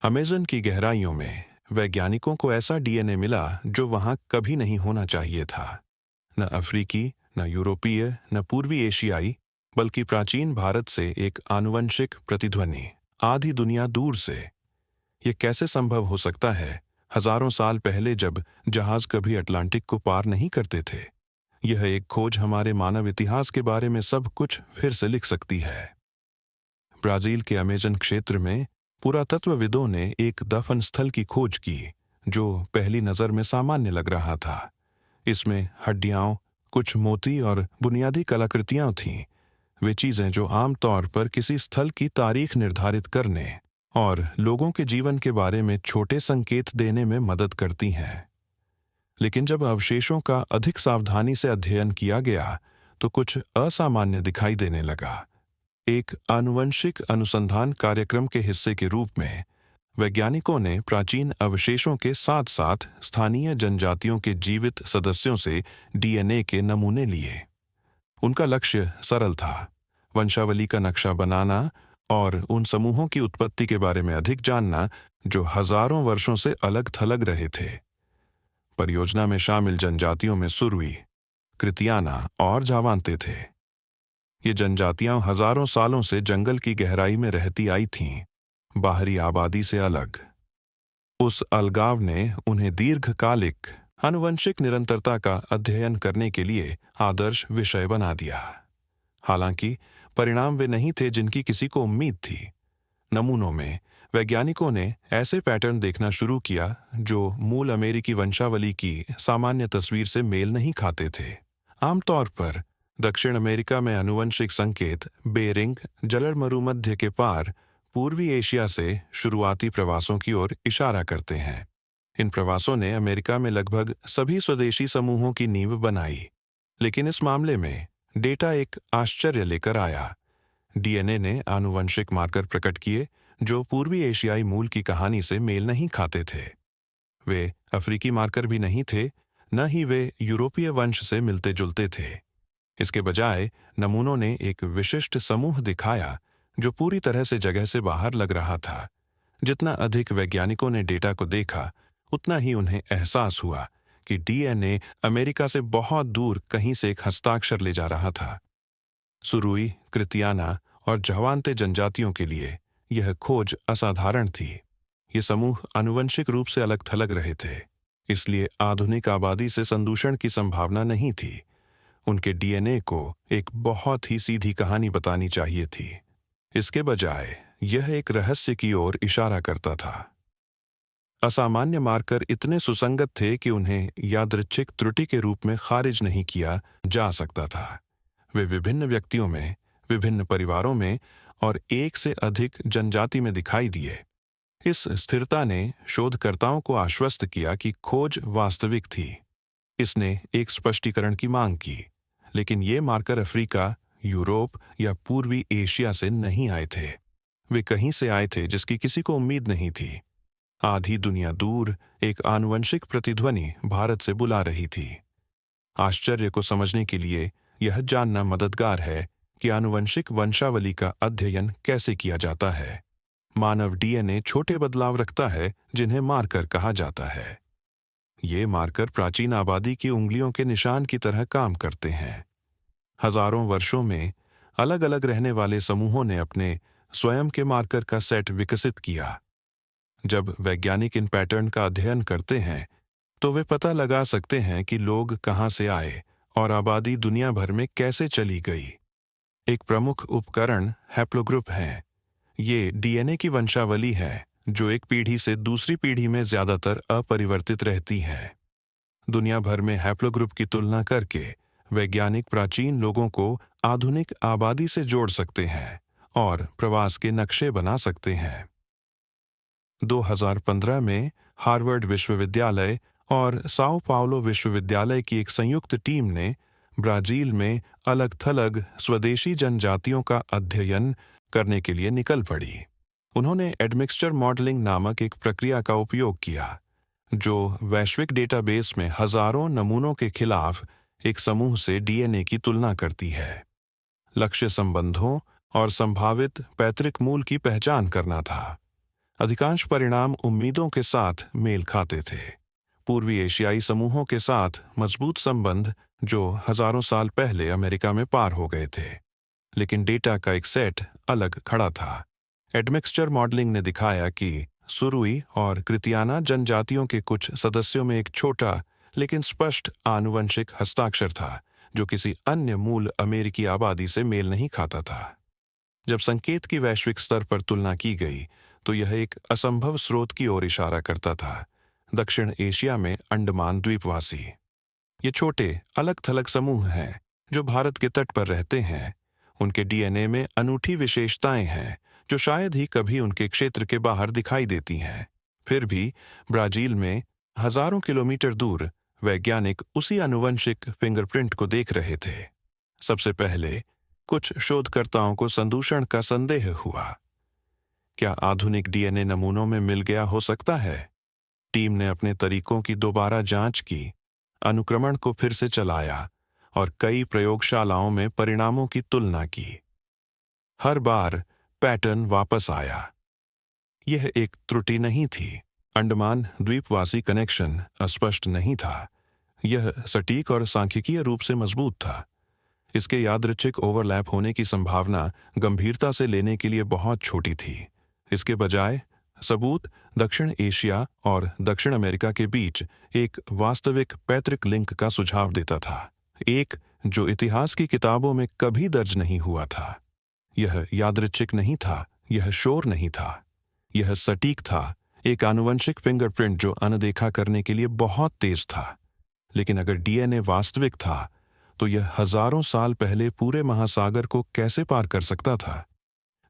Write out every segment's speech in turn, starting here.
Amazon की गहराइयों में वैज्ञानिकों को ऐसा डीएनए मिला जो वहां कभी नहीं होना चाहिए था। न अफ्रीकी, न यूरोपीय, न पूर्वी एशियाई, बल्कि प्राचीन भारत से एक आनुवंशिक प्रतिध्वनि, आधी दुनिया दूर से। ये कैसे संभव हो सकता है, हजारों साल पहले जब जहाज कभी अटलांटिक को पार नहीं करते थे? यह एक खोज हमारे मानव इतिहास के बारे में सब कुछ फिर से लिख सकती है। ब्राजील के अमेजन क्षेत्र में पुरातत्वविदों ने एक दफन स्थल की खोज की जो पहली नज़र में सामान्य लग रहा था। इसमें हड्डियां, कुछ मोती और बुनियादी कलाकृतियां थीं। वे चीजें जो आमतौर पर किसी स्थल की तारीख निर्धारित करने और लोगों के जीवन के बारे में छोटे संकेत देने में मदद करती हैं। लेकिन जब अवशेषों का अधिक सावधानी से अध्ययन किया गया तो कुछ असामान्य दिखाई देने लगा। एक आनुवंशिक अनुसंधान कार्यक्रम के हिस्से के रूप में वैज्ञानिकों ने प्राचीन अवशेषों के साथ साथ स्थानीय जनजातियों के जीवित सदस्यों से डीएनए के नमूने लिए। उनका लक्ष्य सरल था, वंशावली का नक्शा बनाना और उन समूहों की उत्पत्ति के बारे में अधिक जानना जो हजारों वर्षों से अलग थलग रहे थे। परियोजना में शामिल जनजातियों में सुरवी, कृतियाना और जावांते थे। ये जनजातियां हजारों सालों से जंगल की गहराई में रहती आई थीं, बाहरी आबादी से अलग। उस अलगाव ने उन्हें दीर्घकालिक आनुवंशिक निरंतरता का अध्ययन करने के लिए आदर्श विषय बना दिया। हालांकि परिणाम वे नहीं थे जिनकी किसी को उम्मीद थी। नमूनों में वैज्ञानिकों ने ऐसे पैटर्न देखना शुरू किया जो मूल अमेरिकी वंशावली की सामान्य तस्वीर से मेल नहीं खाते थे। आमतौर पर दक्षिण अमेरिका में आनुवंशिक संकेत बेरिंग जलमरुमध्य के पार पूर्वी एशिया से शुरुआती प्रवासों की ओर इशारा करते हैं। इन प्रवासों ने अमेरिका में लगभग सभी स्वदेशी समूहों की नींव बनाई। लेकिन इस मामले में डेटा एक आश्चर्य लेकर आया। डीएनए ने आनुवंशिक मार्कर प्रकट किए जो पूर्वी एशियाई मूल की कहानी से मेल नहीं खाते थे। वे अफ्रीकी मार्कर भी नहीं थे, न ही वे यूरोपीय वंश से मिलते जुलते थे। इसके बजाय नमूनों ने एक विशिष्ट समूह दिखाया जो पूरी तरह से जगह से बाहर लग रहा था। जितना अधिक वैज्ञानिकों ने डेटा को देखा, उतना ही उन्हें एहसास हुआ कि डीएनए अमेरिका से बहुत दूर कहीं से एक हस्ताक्षर ले जा रहा था। सुरुई, कृतियाना और जवांते जनजातियों के लिए यह खोज असाधारण थी। ये समूह आनुवंशिक रूप से अलग थलग रहे थे, इसलिए आधुनिक आबादी से संदूषण की संभावना नहीं थी। उनके डीएनए को एक बहुत ही सीधी कहानी बतानी चाहिए थी। इसके बजाय यह एक रहस्य की ओर इशारा करता था। असामान्य मार्कर इतने सुसंगत थे कि उन्हें यादृच्छिक त्रुटि के रूप में खारिज नहीं किया जा सकता था। वे विभिन्न व्यक्तियों में, विभिन्न परिवारों में और एक से अधिक जनजाति में दिखाई दिए। इस स्थिरता ने शोधकर्ताओं को आश्वस्त किया कि खोज वास्तविक थी। इसने एक स्पष्टीकरण की मांग की, लेकिन ये मार्कर अफ्रीका, यूरोप या पूर्वी एशिया से नहीं आए थे। वे कहीं से आए थे जिसकी किसी को उम्मीद नहीं थी। आधी दुनिया दूर एक आनुवंशिक प्रतिध्वनि भारत से बुला रही थी। आश्चर्य को समझने के लिए यह जानना मददगार है कि आनुवंशिक वंशावली का अध्ययन कैसे किया जाता है। मानव डीएनए छोटे बदलाव रखता है जिन्हें मार्कर कहा जाता है। ये मार्कर प्राचीन आबादी की उंगलियों के निशान की तरह काम करते हैं। हजारों वर्षों में अलग अलग रहने वाले समूहों ने अपने स्वयं के मार्कर का सेट विकसित किया। जब वैज्ञानिक इन पैटर्न का अध्ययन करते हैं तो वे पता लगा सकते हैं कि लोग कहां से आए और आबादी दुनिया भर में कैसे चली गई। एक प्रमुख उपकरण हैप्लोग्रुप है। ये डीएनए की वंशावली है जो एक पीढ़ी से दूसरी पीढ़ी में ज्यादातर अपरिवर्तित रहती है। दुनिया भर में हैप्लोग्रुप की तुलना करके वैज्ञानिक प्राचीन लोगों को आधुनिक आबादी से जोड़ सकते हैं और प्रवास के नक्शे बना सकते हैं। 2015 में हार्वर्ड विश्वविद्यालय और साओ पाउलो विश्वविद्यालय की एक संयुक्त टीम ने ब्राजील में अलग थलग स्वदेशी जनजातियों का अध्ययन करने के लिए निकल पड़ी। उन्होंने एडमिक्सचर मॉडलिंग नामक एक प्रक्रिया का उपयोग किया जो वैश्विक डेटाबेस में हजारों नमूनों के खिलाफ एक समूह से डीएनए की तुलना करती है। लक्ष्य संबंधों और संभावित पैतृक मूल की पहचान करना था। अधिकांश परिणाम उम्मीदों के साथ मेल खाते थे। पूर्वी एशियाई समूहों के साथ मजबूत संबंध जो हजारों साल पहले अमेरिका में पार हो गए थे, लेकिन डेटा का एक सेट अलग खड़ा था। एडमिक्सचर मॉडलिंग ने दिखाया कि सुरुई और कृतियाना जनजातियों के कुछ सदस्यों में एक छोटा लेकिन स्पष्ट आनुवंशिक हस्ताक्षर था जो किसी अन्य मूल अमेरिकी आबादी से मेल नहीं खाता था। जब संकेत की वैश्विक स्तर पर तुलना की गई तो यह एक असंभव स्रोत की ओर इशारा करता था, दक्षिण एशिया में अंडमान द्वीपवासी। ये छोटे अलग थलग समूह हैं जो भारत के तट पर रहते हैं। उनके डीएनए में अनूठी विशेषताएं हैं जो शायद ही कभी उनके क्षेत्र के बाहर दिखाई देती हैं। फिर भी ब्राजील में हजारों किलोमीटर दूर वैज्ञानिक उसी आनुवंशिक फिंगरप्रिंट को देख रहे थे। सबसे पहले कुछ शोधकर्ताओं को संदूषण का संदेह हुआ। क्या आधुनिक डीएनए नमूनों में मिल गया हो सकता है? टीम ने अपने तरीकों की दोबारा जांच की, अनुक्रमण को फिर से चलाया और कई प्रयोगशालाओं में परिणामों की तुलना की। हर बार पैटर्न वापस आया। यह एक त्रुटि नहीं थी। अंडमान द्वीपवासी कनेक्शन अस्पष्ट नहीं था। यह सटीक और सांख्यिकीय रूप से मजबूत था। इसके यादृच्छिक ओवरलैप होने की संभावना गंभीरता से लेने के लिए बहुत छोटी थी। इसके बजाय सबूत दक्षिण एशिया और दक्षिण अमेरिका के बीच एक वास्तविक पैतृक लिंक का सुझाव देता था, एक जो इतिहास की किताबों में कभी दर्ज नहीं हुआ था। यह यादृच्छिक नहीं था, यह शोर नहीं था, यह सटीक था, एक आनुवंशिक फिंगरप्रिंट जो अनदेखा करने के लिए बहुत तेज था। लेकिन अगर डीएनए वास्तविक था तो यह हजारों साल पहले पूरे महासागर को कैसे पार कर सकता था?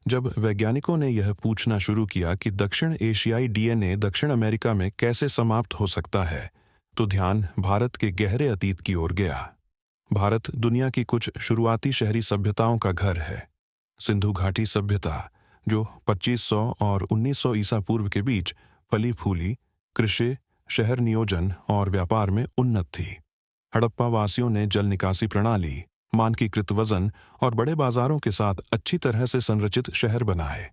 जब वैज्ञानिकों ने यह पूछना शुरू किया कि दक्षिण एशियाई डीएनए दक्षिण अमेरिका में कैसे समाप्त हो सकता है, तो ध्यान भारत के गहरे अतीत की ओर गया। भारत दुनिया की कुछ शुरुआती शहरी सभ्यताओं का घर है। सिंधु घाटी सभ्यता, जो 2500 और 1900 ईसा पूर्व के बीच फली फूली, कृषि, शहर नियोजन और व्यापार में उन्नत थी। हड़प्पा वासियों ने जल निकासी प्रणाली, मानकीकृत वजन और बड़े बाजारों के साथ अच्छी तरह से संरचित शहर बनाए।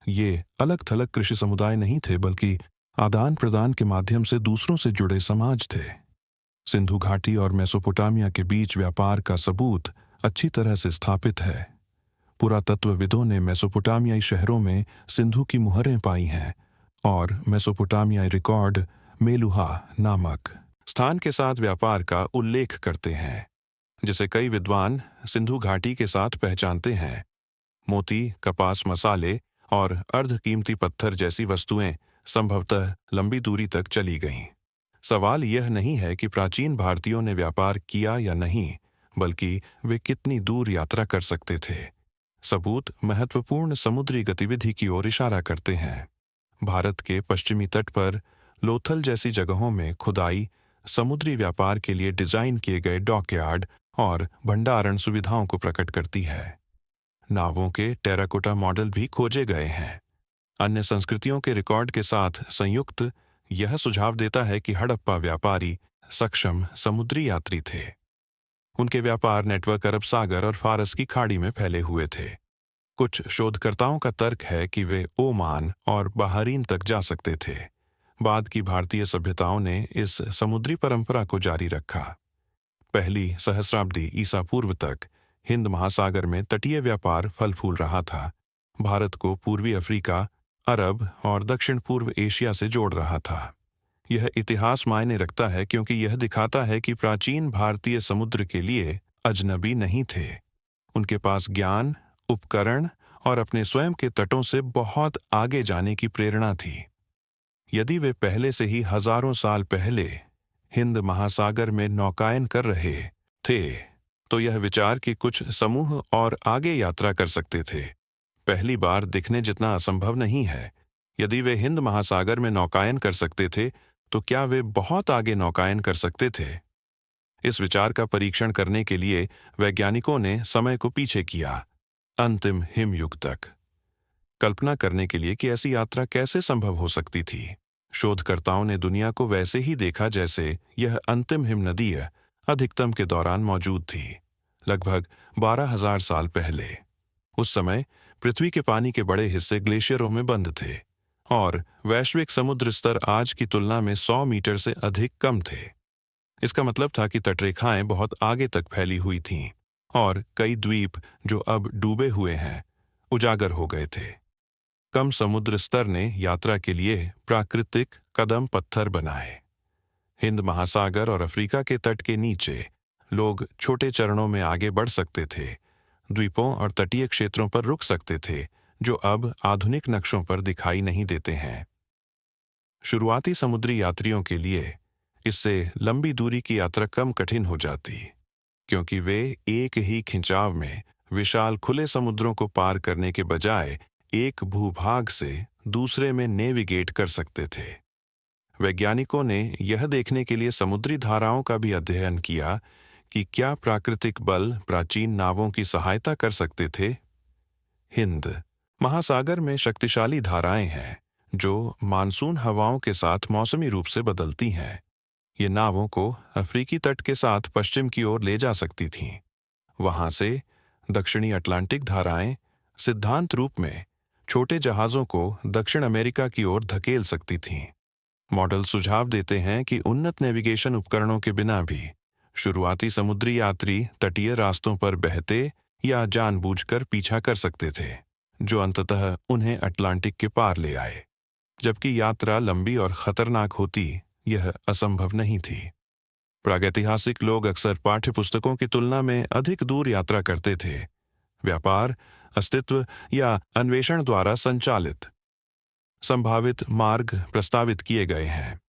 ये अलग थलग कृषि समुदाय नहीं थे, बल्कि आदान प्रदान के माध्यम से दूसरों से जुड़े समाज थे। सिंधु घाटी और मेसोपोटामिया के बीच व्यापार का सबूत अच्छी तरह से स्थापित है। पुरातत्वविदों ने मेसोपोटामियाई शहरों में सिंधु की मुहरें पाई हैं और मेसोपोटामियाई रिकॉर्ड मेलुहा नामक स्थान के साथ व्यापार का उल्लेख करते हैं, जिसे कई विद्वान सिंधु घाटी के साथ पहचानते हैं। मोती, कपास, मसाले और अर्धकीमती पत्थर जैसी वस्तुएं संभवतः लंबी दूरी तक चली गईं। सवाल यह नहीं है कि प्राचीन भारतीयों ने व्यापार किया या नहीं, बल्कि वे कितनी दूर यात्रा कर सकते थे। सबूत महत्वपूर्ण समुद्री गतिविधि की ओर इशारा करते हैं। भारत के पश्चिमी तट पर लोथल जैसी जगहों में खुदाई समुद्री व्यापार के लिए डिजाइन किए गए डॉकयार्ड और भंडारण सुविधाओं को प्रकट करती है। नावों के टेराकोटा मॉडल भी खोजे गए हैं। अन्य संस्कृतियों के रिकॉर्ड के साथ संयुक्त यह सुझाव देता है कि हड़प्पा व्यापारी सक्षम समुद्री यात्री थे। उनके व्यापार नेटवर्क अरब सागर और फारस की खाड़ी में फैले हुए थे। कुछ शोधकर्ताओं का तर्क है कि वे ओमान और बहरीन तक जा सकते थे। बाद की भारतीय सभ्यताओं ने इस समुद्री परंपरा को जारी रखा। पहली सहस्राब्दी ईसा पूर्व तक हिंद महासागर में तटीय व्यापार फल फूल रहा था। भारत को पूर्वी अफ्रीका, अरब और दक्षिण पूर्व एशिया से जोड़ रहा था। यह इतिहास मायने रखता है क्योंकि यह दिखाता है कि प्राचीन भारतीय समुद्र के लिए अजनबी नहीं थे। उनके पास ज्ञान, उपकरण और अपने स्वयं के तटों से बहुत आगे जाने की प्रेरणा थी। यदि वे पहले से ही हजारों साल पहले हिंद महासागर में नौकायन कर रहे थे, तो यह विचार कि कुछ समूह और आगे यात्रा कर सकते थे पहली बार दिखने जितना असंभव नहीं है। यदि वे हिंद महासागर में नौकायन कर सकते थे, तो क्या वे बहुत आगे नौकायन कर सकते थे? इस विचार का परीक्षण करने के लिए वैज्ञानिकों ने समय को पीछे किया, अंतिम हिमयुग तक, कल्पना करने के लिए कि ऐसी यात्रा कैसे संभव हो सकती थी। शोधकर्ताओं ने दुनिया को वैसे ही देखा जैसे यह अंतिम हिमनदीय अधिकतम के दौरान मौजूद थी, लगभग 12,000 साल पहले। उस समय पृथ्वी के पानी के बड़े हिस्से ग्लेशियरों में बंद थे। और वैश्विक समुद्र स्तर आज की तुलना में 100 मीटर से अधिक कम थे। इसका मतलब था कि तटरेखाएं बहुत आगे तक फैली हुई थीं और कई द्वीप जो अब डूबे हुए हैं उजागर हो गए थे। कम समुद्र स्तर ने यात्रा के लिए प्राकृतिक कदम पत्थर बनाए। हिंद महासागर और अफ्रीका के तट के नीचे लोग छोटे चरणों में आगे बढ़ सकते थे, द्वीपों और तटीय क्षेत्रों पर रुक सकते थे जो अब आधुनिक नक्शों पर दिखाई नहीं देते हैं। शुरुआती समुद्री यात्रियों के लिए इससे लंबी दूरी की यात्रा कम कठिन हो जाती, क्योंकि वे एक ही खिंचाव में विशाल खुले समुद्रों को पार करने के बजाय एक भूभाग से दूसरे में नेविगेट कर सकते थे। वैज्ञानिकों ने यह देखने के लिए समुद्री धाराओं का भी अध्ययन किया कि क्या प्राकृतिक बल प्राचीन नावों की सहायता कर सकते थे। हिंद महासागर में शक्तिशाली धाराएं हैं जो मानसून हवाओं के साथ मौसमी रूप से बदलती हैं। ये नावों को अफ्रीकी तट के साथ पश्चिम की ओर ले जा सकती थीं। वहां से दक्षिणी अटलांटिक धाराएं सिद्धांत रूप में छोटे जहाज़ों को दक्षिण अमेरिका की ओर धकेल सकती थीं। मॉडल सुझाव देते हैं कि उन्नत नेविगेशन उपकरणों के बिना भी शुरुआती समुद्री यात्री तटीय रास्तों पर बहते या जानबूझकर पीछा कर सकते थे, जो अंततः उन्हें अटलांटिक के पार ले आए। जबकि यात्रा लंबी और खतरनाक होती, यह असंभव नहीं थी। प्रागैतिहासिक लोग अक्सर पाठ्यपुस्तकों की तुलना में अधिक दूर यात्रा करते थे। व्यापार, अस्तित्व या अन्वेषण द्वारा संचालित संभावित मार्ग प्रस्तावित किए गए हैं।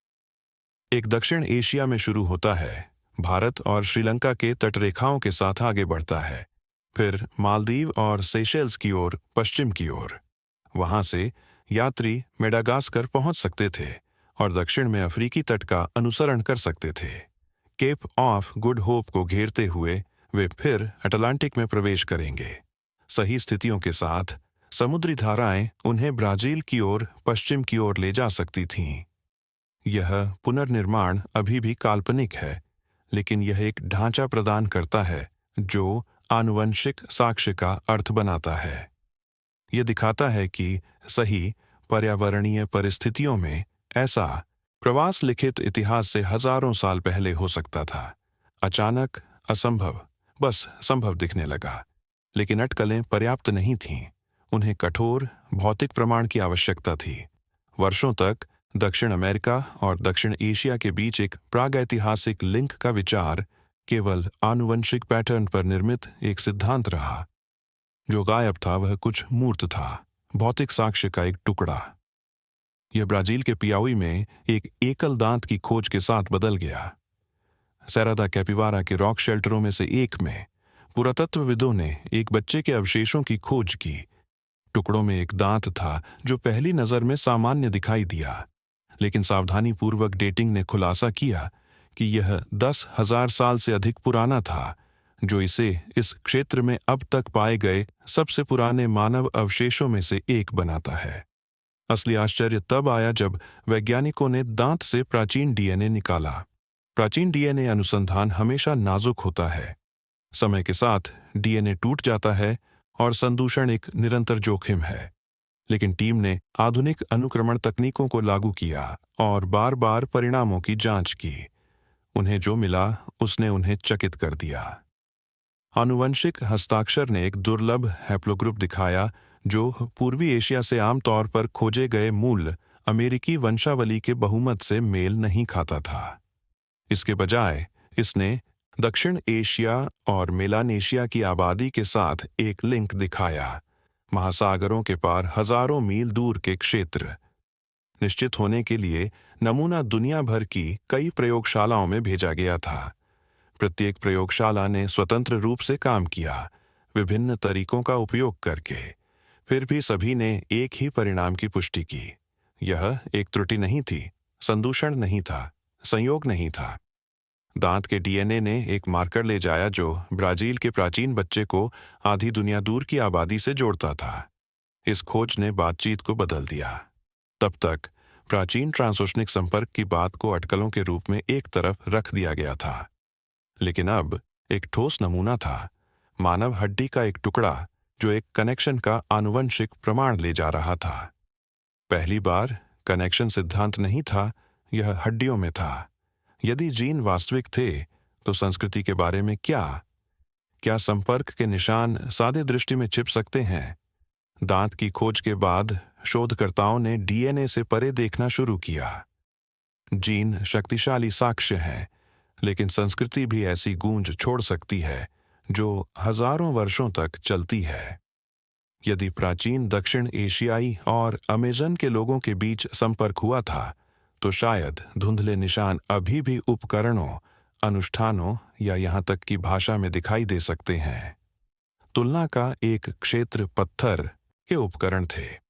एक दक्षिण एशिया में शुरू होता है, भारत और श्रीलंका के तटरेखाओं के साथ आगे बढ़ता है, फिर मालदीव और सेशेल्स की ओर पश्चिम की ओर। वहां से यात्री मेडागास्कर पहुंच सकते थे और दक्षिण में अफ्रीकी तट का अनुसरण कर सकते थे। केप ऑफ गुड होप को घेरते हुए वे फिर अटलांटिक में प्रवेश करेंगे। सही स्थितियों के साथ समुद्री धाराएं उन्हें ब्राजील की ओर पश्चिम की ओर ले जा सकती थीं। यह पुनर्निर्माण अभी भी काल्पनिक है, लेकिन यह एक ढांचा प्रदान करता है जो आनुवंशिक साक्ष्य का अर्थ बनाता है। यह दिखाता है कि सही पर्यावरणीय परिस्थितियों में ऐसा प्रवास लिखित इतिहास से हजारों साल पहले हो सकता था। अचानक असंभव बस संभव दिखने लगा, लेकिन अटकलें पर्याप्त नहीं थीं। उन्हें कठोर भौतिक प्रमाण की आवश्यकता थी। वर्षों तक दक्षिण अमेरिका और दक्षिण एशिया के बीच एक प्रागैतिहासिक लिंक का विचार केवल आनुवंशिक पैटर्न पर निर्मित एक सिद्धांत रहा। जो गायब था वह कुछ मूर्त था, भौतिक साक्ष्य का एक टुकड़ा। यह ब्राजील के पियाउई में एक एकल दांत की खोज के साथ बदल गया। सेरा दा कैपिबारा के रॉक शेल्टरों में से एक में पुरातत्वविदों ने एक बच्चे के अवशेषों की खोज की। टुकड़ों में एक दांत था जो पहली नज़र में सामान्य दिखाई दिया, लेकिन सावधानीपूर्वक डेटिंग ने खुलासा किया कि यह 10,000 साल से अधिक पुराना था, जो इसे इस क्षेत्र में अब तक पाए गए सबसे पुराने मानव अवशेषों में से एक बनाता है। असली आश्चर्य तब आया जब वैज्ञानिकों ने दांत से प्राचीन डीएनए निकाला। प्राचीन डीएनए अनुसंधान हमेशा नाजुक होता है। समय के साथ डीएनए टूट जाता है और संदूषण एक निरंतर जोखिम है। लेकिन टीम ने आधुनिक अनुक्रमण तकनीकों को लागू किया और बार बार परिणामों की जांच की। उन्हें जो मिला उसने उन्हें चकित कर दिया। आनुवंशिक हस्ताक्षर ने एक दुर्लभ हैप्लोग्रुप दिखाया जो पूर्वी एशिया से आमतौर पर खोजे गए मूल अमेरिकी वंशावली के बहुमत से मेल नहीं खाता था। इसके बजाय इसने दक्षिण एशिया और मेलानेशिया की आबादी के साथ एक लिंक दिखाया, महासागरों के पार हजारों मील दूर के क्षेत्र। निश्चित होने के लिए नमूना दुनिया भर की कई प्रयोगशालाओं में भेजा गया था। प्रत्येक प्रयोगशाला ने स्वतंत्र रूप से काम किया, विभिन्न तरीकों का उपयोग करके। फिर भी सभी ने एक ही परिणाम की पुष्टि की। यह एक त्रुटि नहीं थी, संदूषण नहीं था, संयोग नहीं था। दांत के डीएनए ने एक मार्कर ले जाया जो ब्राजील के प्राचीन बच्चे को आधी दुनिया दूर की आबादी से जोड़ता था। इस खोज ने बातचीत को बदल दिया। तब तक प्राचीन ट्रांसओशनिक संपर्क की बात को अटकलों के रूप में एक तरफ रख दिया गया था, लेकिन अब एक ठोस नमूना था, मानव हड्डी का एक टुकड़ा जो एक कनेक्शन का आनुवंशिक प्रमाण ले जा रहा था। पहली बार कनेक्शन सिद्धांत नहीं था, यह हड्डियों में था। यदि जीन वास्तविक थे तो संस्कृति के बारे में क्या संपर्क के निशान सादे दृष्टि में छिप सकते हैं? दांत की खोज के बाद शोधकर्ताओं ने डीएनए से परे देखना शुरू किया। जीन शक्तिशाली साक्ष्य हैं, लेकिन संस्कृति भी ऐसी गूंज छोड़ सकती है जो हजारों वर्षों तक चलती है। यदि प्राचीन दक्षिण एशियाई और अमेजन के लोगों के बीच संपर्क हुआ था, तो शायद धुंधले निशान अभी भी उपकरणों, अनुष्ठानों या यहाँ तक कि भाषा में दिखाई दे सकते हैं। तुलना का एक क्षेत्र पत्थर के उपकरण थे।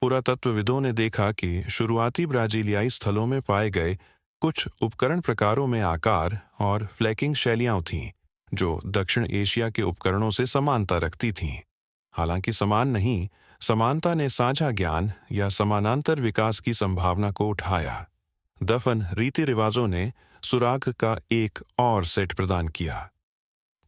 पुरातत्वविदों ने देखा कि शुरुआती ब्राजीलियाई स्थलों में पाए गए कुछ उपकरण प्रकारों में आकार और फ्लैकिंग शैलियां थीं, जो दक्षिण एशिया के उपकरणों से समानता रखती थीं। हालांकि समान नहीं, समानता ने साझा ज्ञान या समानांतर विकास की संभावना को उठाया। दफन रीति रिवाजों ने सुराग का एक और सेट प्रदान किया।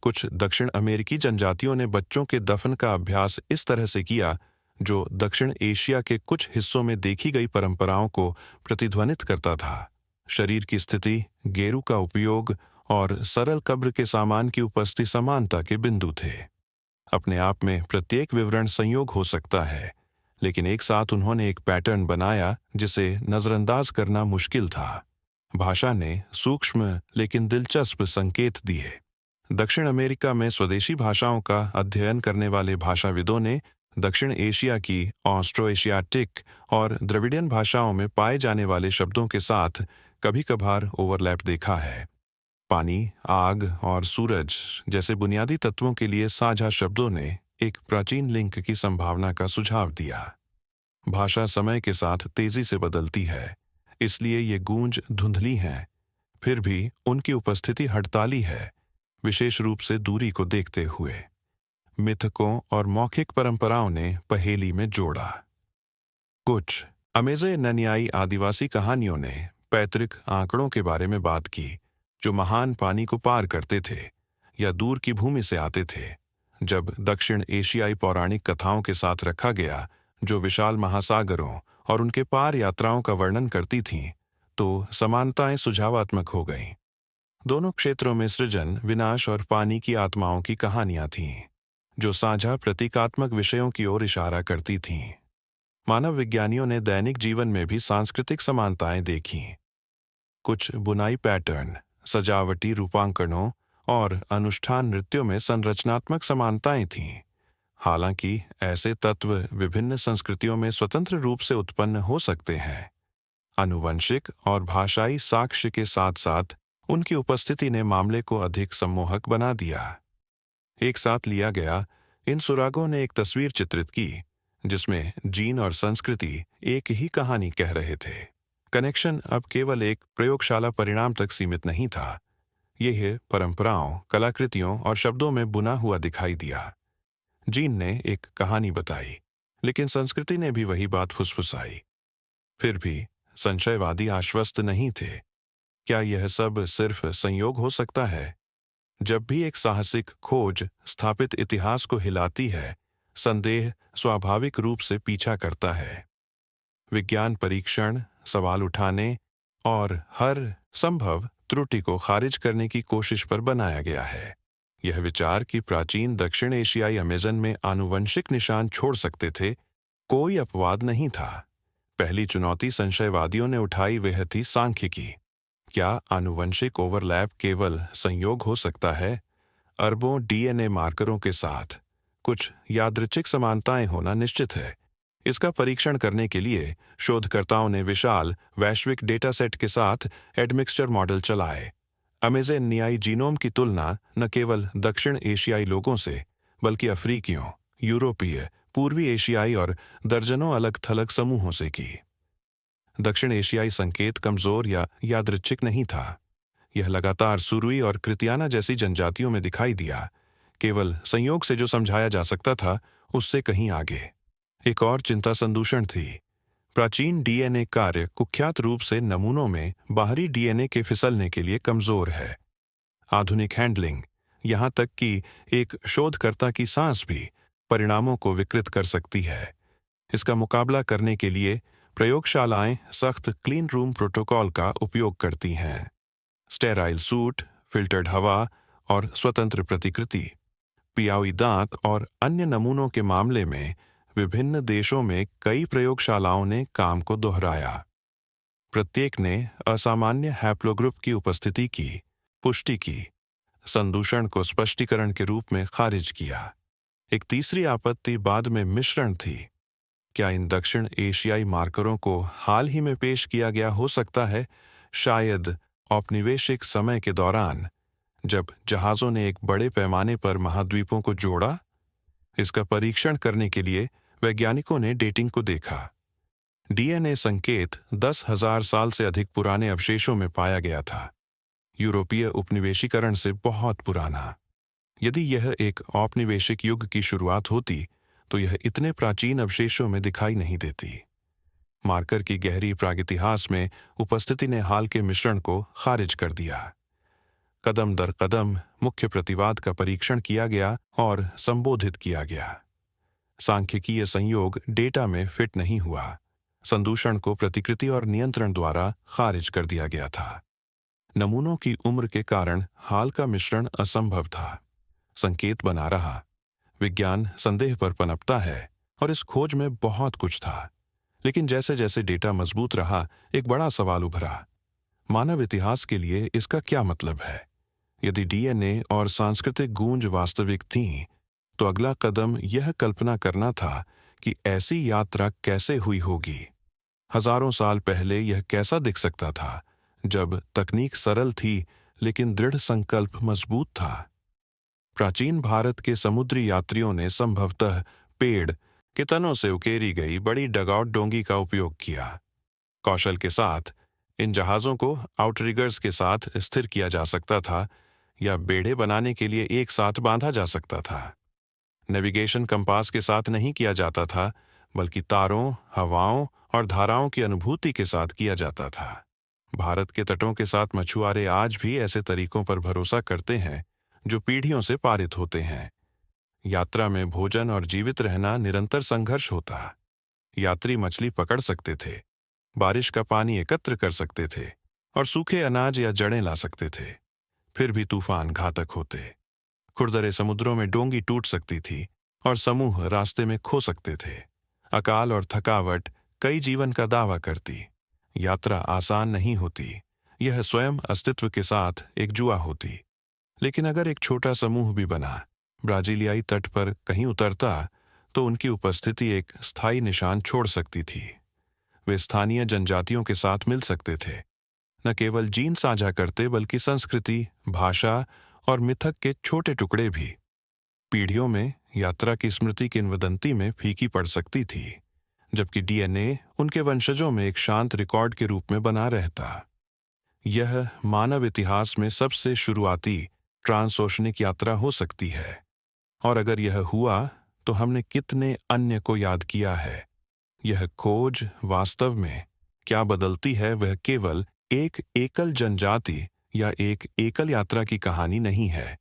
कुछ दक्षिण अमेरिकी जनजातियों ने बच्चों के दफन का अभ्यास इस तरह से किया जो दक्षिण एशिया के कुछ हिस्सों में देखी गई परंपराओं को प्रतिध्वनित करता था। शरीर की स्थिति, गेरू का उपयोग और सरल कब्र के सामान की उपस्थिति समानता के बिंदु थे। अपने आप में प्रत्येक विवरण संयोग हो सकता है, लेकिन एक साथ उन्होंने एक पैटर्न बनाया जिसे नजरअंदाज करना मुश्किल था। भाषा ने सूक्ष्म लेकिन दिलचस्प संकेत दिए। दक्षिण अमेरिका में स्वदेशी भाषाओं का अध्ययन करने वाले भाषाविदों ने दक्षिण एशिया की ऑस्ट्रो-एशियाटिक और द्रविडियन भाषाओं में पाए जाने वाले शब्दों के साथ कभी-कभार ओवरलैप देखा है। पानी, आग और सूरज जैसे बुनियादी तत्वों के लिए साझा शब्दों ने एक प्राचीन लिंक की संभावना का सुझाव दिया। भाषा समय के साथ तेजी से बदलती है, इसलिए ये गूंज धुंधली हैं, फिर भी उनकी उपस्थिति हड़ताली है, विशेष रूप से दूरी को देखते हुए। मिथकों और मौखिक परंपराओं ने पहेली में जोड़ा। कुछ अमेज़ननियाई आदिवासी कहानियों ने पैतृक आंकड़ों के बारे में बात की, जो महान पानी को पार करते थे या दूर की भूमि से आते थे। जब दक्षिण एशियाई पौराणिक कथाओं के साथ रखा गया, जो विशाल महासागरों और उनके पार यात्राओं का वर्णन करती थीं, तो समानताएं सुझावात्मक हो गईं। दोनों क्षेत्रों में सृजन, विनाश और पानी की आत्माओं की कहानियां थीं, जो साझा प्रतीकात्मक विषयों की ओर इशारा करती थीं। मानव विज्ञानियों ने दैनिक जीवन में भी सांस्कृतिक समानताएं देखीं। कुछ बुनाई पैटर्न, सजावटी रूपांकनों और अनुष्ठान नृत्यों में संरचनात्मक समानताएं थीं। हालांकि ऐसे तत्व विभिन्न संस्कृतियों में स्वतंत्र रूप से उत्पन्न हो सकते हैं। आनुवंशिक और भाषाई साक्ष्य के साथ साथ उनकी उपस्थिति ने मामले को अधिक सम्मोहक बना दिया। एक साथ लिया गया, इन सुरागों ने एक तस्वीर चित्रित की जिसमें जीन और संस्कृति एक ही कहानी कह रहे थे। कनेक्शन अब केवल एक प्रयोगशाला परिणाम तक सीमित नहीं था। यह परंपराओं, कलाकृतियों और शब्दों में बुना हुआ दिखाई दिया। जीन ने एक कहानी बताई, लेकिन संस्कृति ने भी वही बात फुसफुसाई। फिर भी संशयवादी आश्वस्त नहीं थे। क्या यह सब सिर्फ संयोग हो सकता है? जब भी एक साहसिक खोज स्थापित इतिहास को हिलाती है, संदेह स्वाभाविक रूप से पीछा करता है। विज्ञान परीक्षण, सवाल उठाने और हर संभव त्रुटि को खारिज करने की कोशिश पर बनाया गया है। यह विचार कि प्राचीन दक्षिण एशियाई अमेज़न में आनुवंशिक निशान छोड़ सकते थे, कोई अपवाद नहीं था। पहली चुनौती संशयवादियों ने उठाई वह थी सांख्यिकी। क्या आनुवंशिक ओवरलैप केवल संयोग हो सकता है? अरबों डीएनए मार्करों के साथ कुछ यादृच्छिक समानताएं होना निश्चित है। इसका परीक्षण करने के लिए शोधकर्ताओं ने विशाल वैश्विक डेटासेट के साथ एडमिक्सचर मॉडल चलाए। अमेज़नियाई जीनोम की तुलना न केवल दक्षिण एशियाई लोगों से, बल्कि अफ्रीकियों, यूरोपीय, पूर्वी एशियाई और दर्जनों अलग थलग समूहों से की। दक्षिण एशियाई संकेत कमजोर या यादृच्छिक नहीं था। यह लगातार सुरुई और कृतियाना जैसी जनजातियों में दिखाई दिया। केवल संयोग से जो समझाया जा सकता था, उससे कहीं आगे। एक और चिंता संदूषण थी। प्राचीन डीएनए कार्य कुख्यात रूप से नमूनों में बाहरी डीएनए के फिसलने के लिए कमजोर है। आधुनिक हैंडलिंग, यहाँ तक कि एक शोधकर्ता की सांस भी परिणामों को विकृत कर सकती है। इसका मुकाबला करने के लिए प्रयोगशालाएं सख्त क्लीन रूम प्रोटोकॉल का उपयोग करती हैं। स्टेराइल सूट, फिल्टर्ड हवा और स्वतंत्र प्रतिकृति, पियावी दांत और अन्य नमूनों के मामले में विभिन्न देशों में कई प्रयोगशालाओं ने काम को दोहराया। प्रत्येक ने असामान्य हैप्लोग्रुप की उपस्थिति की पुष्टि की, संदूषण को स्पष्टीकरण के रूप में खारिज किया। एक तीसरी आपत्ति बाद में मिश्रण थी। क्या इन दक्षिण एशियाई मार्करों को हाल ही में पेश किया गया हो सकता है, शायद औपनिवेशिक समय के दौरान, जब जहाज़ों ने एक बड़े पैमाने पर महाद्वीपों को जोड़ा? इसका परीक्षण करने के लिए वैज्ञानिकों ने डेटिंग को देखा। डीएनए संकेत 10,000 साल से अधिक पुराने अवशेषों में पाया गया था, यूरोपीय उपनिवेशीकरण से बहुत पुराना। यदि यह एक औपनिवेशिक युग की शुरुआत होती तो यह इतने प्राचीन अवशेषों में दिखाई नहीं देती। मार्कर की गहरी प्रागइतिहास में उपस्थिति ने हाल के मिश्रण को खारिज कर दिया। कदम दर कदम मुख्य प्रतिवाद का परीक्षण किया गया और संबोधित किया गया। सांख्यिकीय संयोग डेटा में फिट नहीं हुआ। संदूषण को प्रतिकृति और नियंत्रण द्वारा खारिज कर दिया गया था। नमूनों की उम्र के कारण हाल का मिश्रण असंभव था। संकेत बना रहा। विज्ञान संदेह पर पनपता है और इस खोज में बहुत कुछ था। लेकिन जैसे जैसे डेटा मजबूत रहा, एक बड़ा सवाल उभरा। मानव इतिहास के लिए इसका क्या मतलब है? यदि डीएनए और सांस्कृतिक गूंज वास्तविक थीं, तो अगला कदम यह कल्पना करना था कि ऐसी यात्रा कैसे हुई होगी। हजारों साल पहले यह कैसा दिख सकता था, जब तकनीक सरल थी लेकिन दृढ़ संकल्प मजबूत था। प्राचीन भारत के समुद्री यात्रियों ने संभवतः पेड़ के तनों से उकेरी गई बड़ी डगआउट डोंगी का उपयोग किया। कौशल के साथ इन जहाज़ों को आउटरिगर्स के साथ स्थिर किया जा सकता था या बेड़े बनाने के लिए एक साथ बांधा जा सकता था। नेविगेशन कंपास के साथ नहीं किया जाता था, बल्कि तारों, हवाओं और धाराओं की अनुभूति के साथ किया जाता था। भारत के तटों के साथ मछुआरे आज भी ऐसे तरीकों पर भरोसा करते हैं जो पीढ़ियों से पारित होते हैं। यात्रा में भोजन और जीवित रहना निरंतर संघर्ष होता। यात्री मछली पकड़ सकते थे, बारिश का पानी एकत्र कर सकते थे और सूखे अनाज या जड़ें ला सकते थे। फिर भी तूफान घातक होते। खुरदरे समुद्रों में डोंगी टूट सकती थी और समूह रास्ते में खो सकते थे। अकाल और थकावट कई जीवन का दावा करती। यात्रा आसान नहीं होती। यह स्वयं अस्तित्व के साथ एक जुआ होती। लेकिन अगर एक छोटा समूह भी बना, ब्राजीलियाई तट पर कहीं उतरता, तो उनकी उपस्थिति एक स्थायी निशान छोड़ सकती थी। वे स्थानीय जनजातियों के साथ मिल सकते थे। न केवल जीन साझा करते, बल्कि संस्कृति, भाषा और मिथक के छोटे टुकड़े भी। पीढ़ियों में यात्रा की स्मृति किंवदंती में फीकी पड़ सकती थी, जबकि डीएनए उनके वंशजों में एक शांत रिकॉर्ड के रूप में बना रहता। यह मानव इतिहास में सबसे शुरुआती ट्रांसओशनिक यात्रा हो सकती है। और अगर यह हुआ, तो हमने कितने अन्य को याद किया है। यह खोज वास्तव में क्या बदलती है, वह केवल एक एकल जनजाति या एक एकल यात्रा की कहानी नहीं है।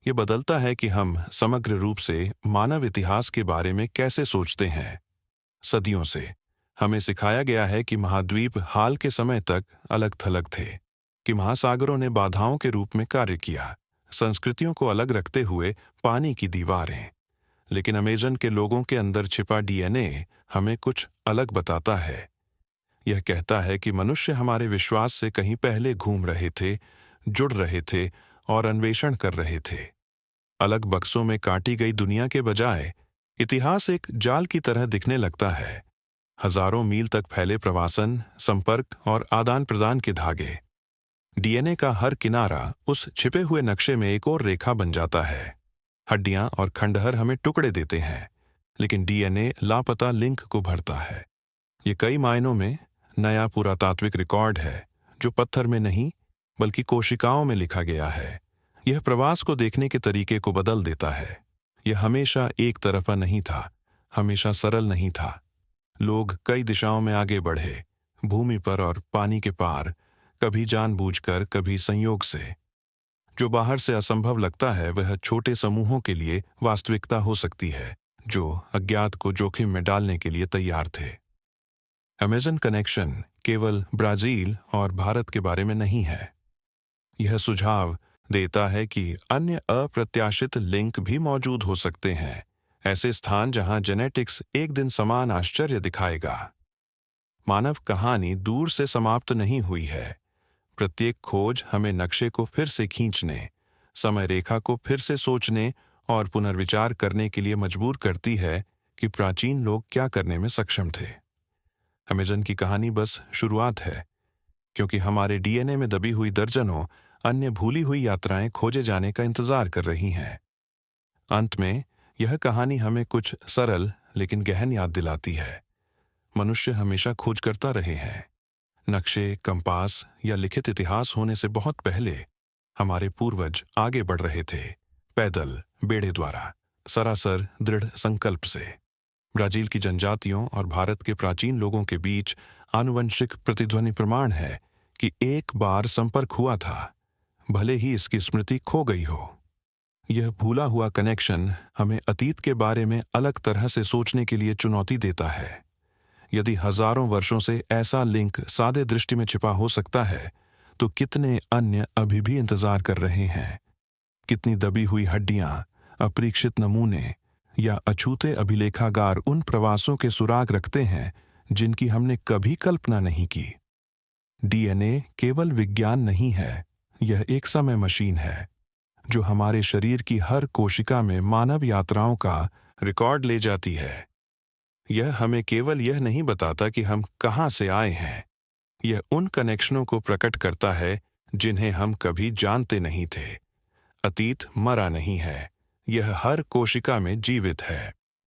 यह बदलता है कि हम समग्र रूप से मानव इतिहास के बारे में कैसे सोचते हैं। सदियों से हमें सिखाया गया है कि महाद्वीप हाल के समय तक अलग थलग थे, कि महासागरों ने बाधाओं के रूप में कार्य किया, संस्कृतियों को अलग रखते हुए पानी की दीवारें। लेकिन अमेजन के लोगों के अंदर छिपा डीएनए हमें कुछ अलग बताता है। यह कहता है कि मनुष्य हमारे विश्वास से कहीं पहले घूम रहे थे, जुड़ रहे थे और अन्वेषण कर रहे थे। अलग बक्सों में काटी गई दुनिया के बजाय इतिहास एक जाल की तरह दिखने लगता है। हजारों मील तक फैले प्रवासन, संपर्क और आदान प्रदान के धागे। डीएनए का हर किनारा उस छिपे हुए नक्शे में एक और रेखा बन जाता है। हड्डियां और खंडहर हमें टुकड़े देते हैं, लेकिन डीएनए लापता लिंक को भरता है। ये कई मायनों में नया पुरातात्विक रिकॉर्ड है, जो पत्थर में नहीं बल्कि कोशिकाओं में लिखा गया है। यह प्रवास को देखने के तरीके को बदल देता है। यह हमेशा एक तरफा नहीं था, हमेशा सरल नहीं था। लोग कई दिशाओं में आगे बढ़े, भूमि पर और पानी के पार, कभी जानबूझकर, कभी संयोग से। जो बाहर से असंभव लगता है, वह छोटे समूहों के लिए वास्तविकता हो सकती है, जो अज्ञात को जोखिम में डालने के लिए तैयार थे। अमेज़न कनेक्शन केवल ब्राज़ील और भारत के बारे में नहीं है। यह सुझाव देता है कि अन्य अप्रत्याशित लिंक भी मौजूद हो सकते हैं, ऐसे स्थान जहां जेनेटिक्स एक दिन समान आश्चर्य दिखाएगा। मानव कहानी दूर से समाप्त नहीं हुई है। प्रत्येक खोज हमें नक्शे को फिर से खींचने, समय रेखा को फिर से सोचने और पुनर्विचार करने के लिए मजबूर करती है कि प्राचीन लोग क्या करने में सक्षम थे। अमेज़न की कहानी बस शुरुआत है, क्योंकि हमारे डीएनए में दबी हुई दर्जनों अन्य भूली हुई यात्राएं खोजे जाने का इंतजार कर रही हैं। अंत में यह कहानी हमें कुछ सरल लेकिन गहन याद दिलाती है। मनुष्य हमेशा खोज करता रहे हैं। नक्शे, कंपास या लिखित इतिहास होने से बहुत पहले हमारे पूर्वज आगे बढ़ रहे थे, पैदल, बेड़े द्वारा, सरासर दृढ़ संकल्प से। ब्राजील की जनजातियों और भारत के प्राचीन लोगों के बीच आनुवंशिक प्रतिध्वनि प्रमाण है कि एक बार संपर्क हुआ था, भले ही इसकी स्मृति खो गई हो। यह भूला हुआ कनेक्शन हमें अतीत के बारे में अलग तरह से सोचने के लिए चुनौती देता है। यदि हजारों वर्षों से ऐसा लिंक सादे दृष्टि में छिपा हो सकता है, तो कितने अन्य अभी भी इंतजार कर रहे हैं। कितनी दबी हुई हड्डियां, अपरीक्षित नमूने या अछूते अभिलेखागार उन प्रवासों के सुराग रखते हैं जिनकी हमने कभी कल्पना नहीं की। डीएनए केवल विज्ञान नहीं है, यह एक समय मशीन है जो हमारे शरीर की हर कोशिका में मानव यात्राओं का रिकॉर्ड ले जाती है। यह हमें केवल यह नहीं बताता कि हम कहां से आए हैं, यह उन कनेक्शनों को प्रकट करता है जिन्हें हम कभी जानते नहीं थे। अतीत मरा नहीं है, यह हर कोशिका में जीवित है।